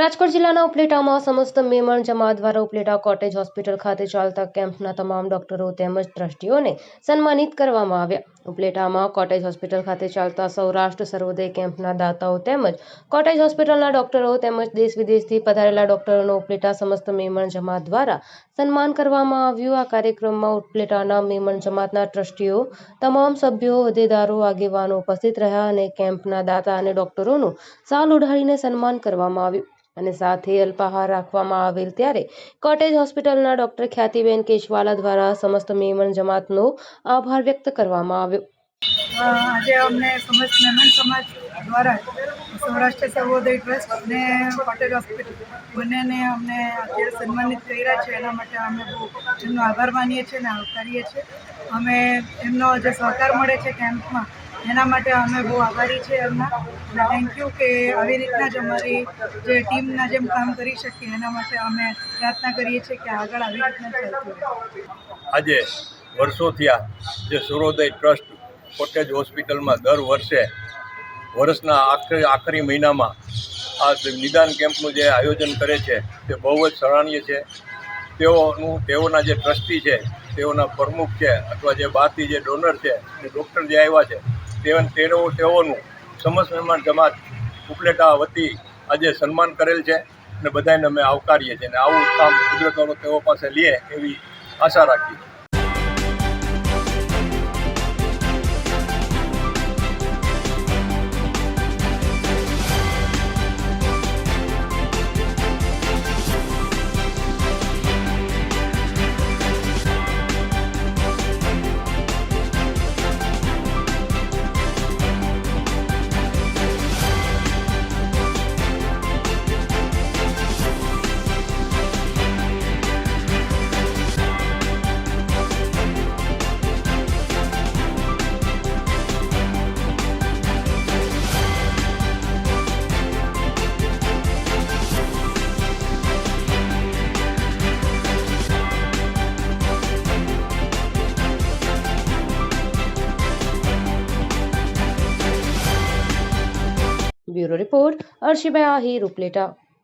રાજકોટ જિલ્લાના ઉપલેટામાં સમસ્ત મેમણ જમાત દ્વારા ઉપલેટા કોટેજ હોસ્પિટલ ખાતે ચાલતા કેમ્પના તમામ ડોક્ટરો તેમજ ટ્રસ્ટીઓને સન્માનિત કરવામાં આવ્યા. ઉપલેટામાં કોટેજ હોસ્પિટલ ખાતે ચાલતા સૌરાષ્ટ્ર સર્વોદય કેમ્પના દાતાઓ તેમજ કોટેજ હોસ્પિટલના ડોક્ટરો તેમજ દેશ વિદેશથી પધારેલા ડોક્ટરોનો ઉપલેટા સમસ્ત મેમણ જમાત દ્વારા સન્માન કરવામાં આવ્યું. આ કાર્યક્રમમાં ઉપલેટાના મેમણ જમાતના ટ્રસ્ટીઓ, તમામ સભ્યો, હોદ્દેદારો, આગેવાનો ઉપસ્થિત રહ્યા અને કેમ્પના દાતા અને ડોક્ટરોનું શાલ ઓઢાડીને સન્માન કરવામાં આવ્યું અને સાથે અલ્પાહાર રાખવામાં આવેલ. ત્યારે કોટેજ હોસ્પિટલના ડોક્ટર ખ્યાતિબેન કેશવાલા દ્વારા સમસ્ત મેમણ જમાતનો આભાર વ્યક્ત કરવામાં આવ્યો. આજે અમને સમસ્ત મેમણ સમાજ દ્વારા સૌરાષ્ટ્ર સર્વોદય ટ્રસ્ટ અને કોટેજ હોસ્પિટલ બંનેને અમને અત્યારે સન્માનિત કર્યા છે. એના માટે અમે બહુ એમનો આભાર માનીએ છીએ અને આવકારીએ છીએ. અમે એમનો જે સહકાર મળે છે કેમ્પમાં એના માટે અમે બહુ આભારી છીએ એમના, અને થેન્ક યુ કે આવી રીતના જ અમારી જે ટીમના જેમ કામ કરી શકીએ એના માટે અમે પ્રાર્થના કરીએ છીએ કે આગળ આવી રીતના ચાલતું રહે. આજે વર્ષોથી આ જે સૂર્યોદય ટ્રસ્ટ કોટેજ હોસ્પિટલમાં દર વર્ષે વર્ષના આખરી મહિનામાં આ નિદાન કેમ્પનું જે આયોજન કરે છે તે બહુ જ સરાહનીય છે. તેઓના જે ટ્રસ્ટી છે, તેઓના પ્રમુખ છે અથવા જે બહારથી જે ડોનર છે, જે ડૉક્ટર જે આવ્યા છે તેઓનું સમસ્ત મેમણ જમાત ઉપલેટા વતી આજે સન્માન કરેલ છે અને બધાને અમે આવકારીએ છીએ અને આવું કામ કુદરત તેઓ પાસે લે એવી આશા રાખીએ. Bureau report, Arshibhai Ahir, Upleta.